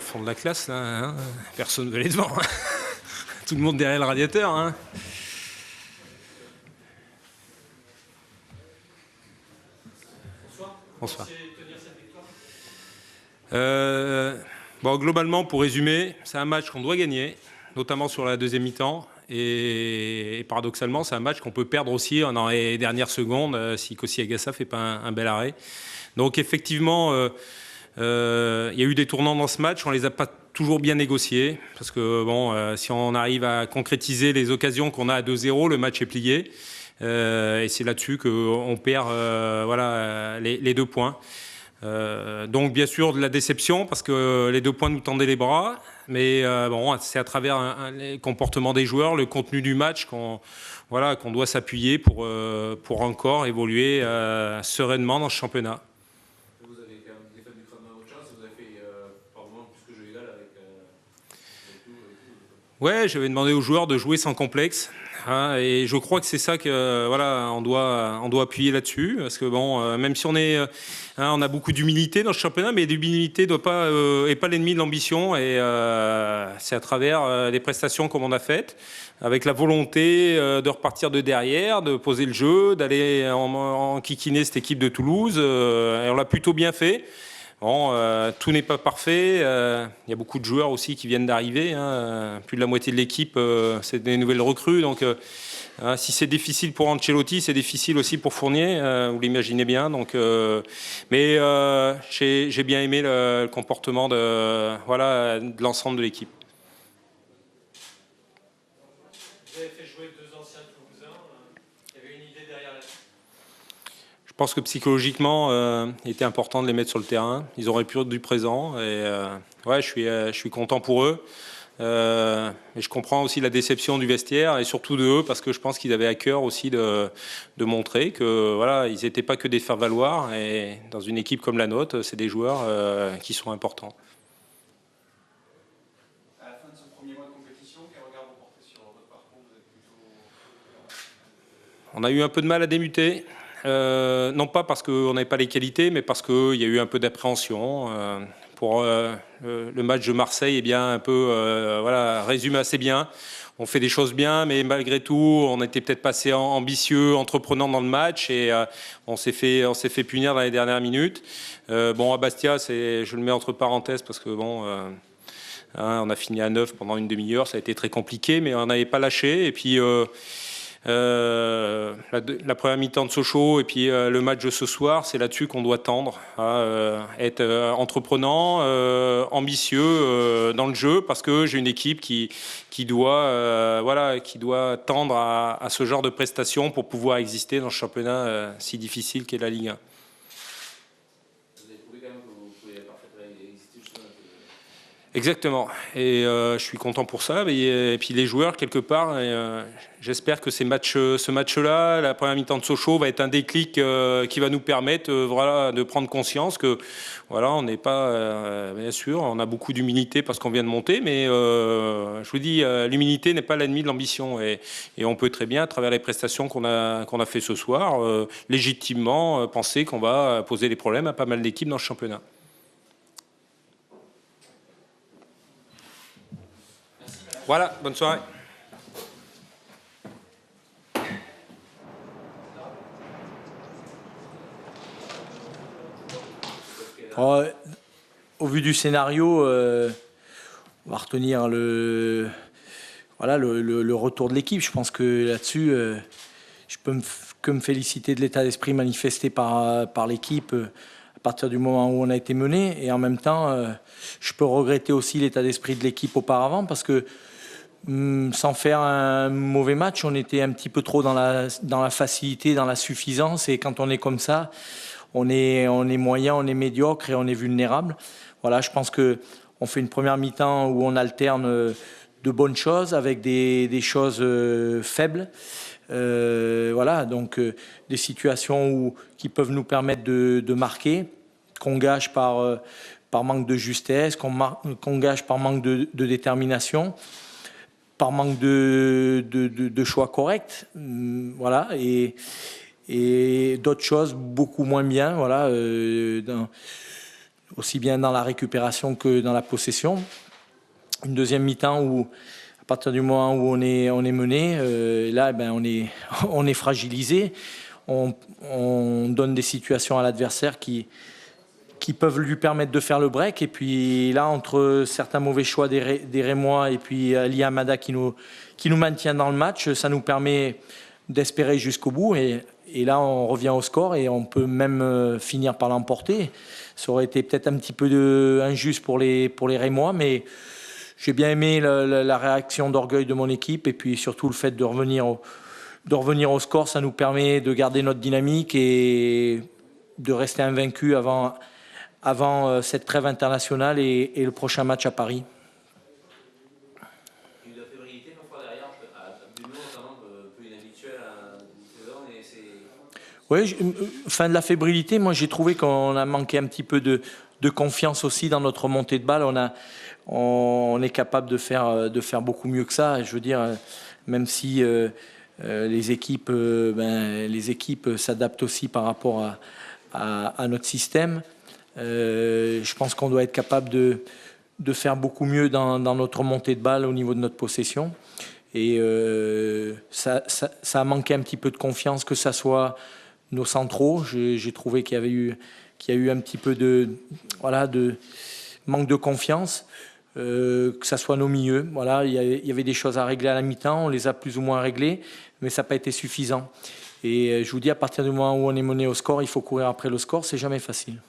fond de la classe, là, hein. Personne ne veut aller devant. Hein. Tout le monde derrière le radiateur. Hein. Bonsoir. Bon, globalement, pour résumer, c'est un match qu'on doit gagner, notamment sur la deuxième mi-temps. Et paradoxalement, c'est un match qu'on peut perdre aussi dans les dernières secondes si Kossi Agassa ne fait pas un bel arrêt. Donc effectivement, il y a eu des tournants dans ce match, on ne les a pas toujours bien négociés, parce que bon, si on arrive à concrétiser les occasions qu'on a à 2-0, le match est plié. Et c'est là-dessus qu'on perd voilà, les 2 points. Donc bien sûr de la déception, parce que les 2 points nous tendaient les bras, mais bon, c'est à travers les comportements des joueurs, le contenu du match qu'on doit s'appuyer pour encore évoluer sereinement dans ce championnat. Vous avez quand même des fans du crâne dans votre chance, vous avez fait probablement plus que jeu égal avec tout. Ouais, j'avais demandé aux joueurs de jouer sans complexe. Hein, et je crois que c'est ça que voilà, on doit appuyer là-dessus, parce que bon, même si on a beaucoup d'humilité dans ce championnat, mais l'humilité est pas l'ennemi de l'ambition, et c'est à travers des prestations comme on a faites, avec la volonté de repartir de derrière, de poser le jeu, d'aller en kikiner cette équipe de Toulouse, et on l'a plutôt bien fait. Bon, tout n'est pas parfait. Il y a beaucoup de joueurs aussi qui viennent d'arriver. Hein. Plus de la moitié de l'équipe, c'est des nouvelles recrues. Donc, si c'est difficile pour Ancelotti, c'est difficile aussi pour Fournier. Vous l'imaginez bien. Donc, mais j'ai bien aimé le comportement de l'ensemble de l'équipe. Vous avez fait jouer 2 anciens Toulousains. Il y avait une idée derrière la... Je pense que psychologiquement, il était important de les mettre sur le terrain. Ils auraient pu être du présent. Et ouais, je suis content pour eux. Et je comprends aussi la déception du vestiaire et surtout de eux, parce que je pense qu'ils avaient à cœur aussi de montrer que voilà, ils n'étaient pas que des faire-valoir. Et dans une équipe comme la nôtre, c'est des joueurs qui sont importants. À la fin de ce premier mois de compétition, quel regard vous portez sur votre parcours? Vous êtes plutôt... On a eu un peu de mal à débuter. Non pas parce qu'on n'avait pas les qualités, mais parce qu'il y a eu un peu d'appréhension. Pour le match de Marseille, eh bien, un peu résume assez bien. On fait des choses bien, mais malgré tout, on était peut-être pas assez ambitieux, entreprenant dans le match, et on s'est fait punir dans les dernières minutes. Bon, à Bastia, je le mets entre parenthèses parce que bon. On a fini à 9 pendant une demi-heure, ça a été très compliqué, mais on n'avait pas lâché. Et puis la première mi-temps de Sochaux et puis le match de ce soir, c'est là-dessus qu'on doit tendre, être entreprenant, ambitieux dans le jeu, parce que j'ai une équipe qui doit tendre à ce genre de prestations pour pouvoir exister dans ce championnat si difficile qu'est la Ligue 1. Exactement, et je suis content pour ça, et puis les joueurs quelque part, j'espère que ce match-là, la première mi-temps de Sochaux va être un déclic qui va nous permettre de prendre conscience que on n'est pas, bien sûr, on a beaucoup d'humilité parce qu'on vient de monter, mais je vous dis, l'humilité n'est pas l'ennemi de l'ambition, et on peut très bien, à travers les prestations qu'on a fait ce soir, légitimement penser qu'on va poser des problèmes à pas mal d'équipes dans ce championnat. Voilà, bonne soirée. Au vu du scénario, on va retenir le retour de l'équipe. Je pense que là-dessus, je peux que me féliciter de l'état d'esprit manifesté par l'équipe à partir du moment où on a été mené. Et en même temps, je peux regretter aussi l'état d'esprit de l'équipe auparavant, parce que sans faire un mauvais match, on était un petit peu trop dans la facilité, dans la suffisance. Et quand on est comme ça, on est moyen, on est médiocre et on est vulnérable. Voilà, je pense qu'on fait une première mi-temps où on alterne de bonnes choses avec des choses faibles. Donc des situations qui peuvent nous permettre de marquer, qu'on gâche par manque de justesse, qu'on gâche par manque de détermination, par manque de choix corrects, et d'autres choses beaucoup moins bien, aussi bien dans la récupération que dans la possession. Une deuxième mi-temps où, à partir du moment où on est mené, là, on est fragilisé. On donne des situations à l'adversaire qui peuvent lui permettre de faire le break. Et puis là, entre certains mauvais choix des Rémois et puis Ali Hamada qui nous maintient dans le match, ça nous permet d'espérer jusqu'au bout. Et là, on revient au score et on peut même finir par l'emporter. Ça aurait été peut-être un petit peu injuste pour les Rémois, mais j'ai bien aimé la réaction d'orgueil de mon équipe et puis surtout le fait de revenir au score. Ça nous permet de garder notre dynamique et de rester invaincus avant cette trêve internationale et le prochain match à Paris. Il y a eu de la fébrilité parfois derrière, Bruno notamment, un peu inhabituel à une saison. Et c'est... Oui, fin de la fébrilité, moi j'ai trouvé qu'on a manqué un petit peu de confiance aussi dans notre montée de balle. On est capable de faire beaucoup mieux que ça. Je veux dire, même si les équipes s'adaptent aussi par rapport à notre système. Je pense qu'on doit être capable de faire beaucoup mieux dans notre montée de balle au niveau de notre possession. Et ça a manqué un petit peu de confiance, que ça soit nos centraux. J'ai trouvé qu'il y a eu un petit peu de manque de confiance. Que ça soit nos milieux. Voilà, il y avait des choses à régler à la mi-temps, on les a plus ou moins réglées, mais ça n'a pas été suffisant. Et je vous dis, à partir du moment où on est mené au score, il faut courir après le score, c'est jamais facile.